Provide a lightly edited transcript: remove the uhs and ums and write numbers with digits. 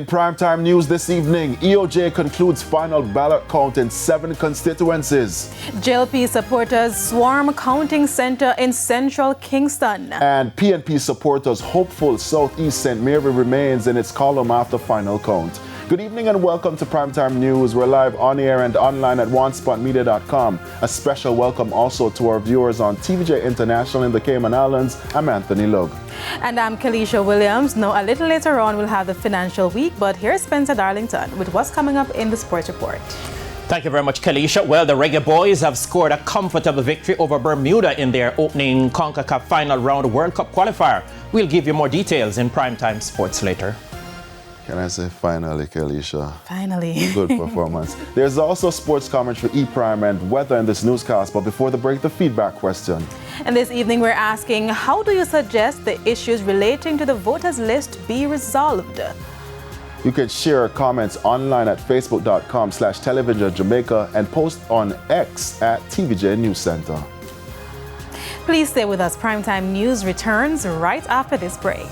primetime news this evening, EOJ concludes final ballot count in 7 constituencies. JLP supporters swarm counting center in central Kingston. And PNP supporters hopeful Southeast St. Mary remains in its column after final count. Good evening and welcome to Primetime News. We're live on air and online at onespotmedia.com. A special welcome also to our viewers on TVJ International in the Cayman Islands. I'm Anthony Logue. And I'm Kalisha Williams. Now, a little later on, we'll have the financial week, but here's Spencer Darlington with what's coming up in the sports report. Thank you very much, Kalisha. Well, the Reggae Boys have scored a comfortable victory over Bermuda in their opening CONCACAF Final Round World Cup qualifier. We'll give you more details in Primetime Sports later. Can I say finally, Kalisha? Finally. Good performance. There's also sports commentary, E-Prime, and weather in this newscast. But before the break, the feedback question. And this evening, we're asking, how do you suggest the issues relating to the voters list be resolved? You can share comments online at facebook.com/TVJNewsCenter and post on X at TVJ News Center. Please stay with us. Primetime News returns right after this break.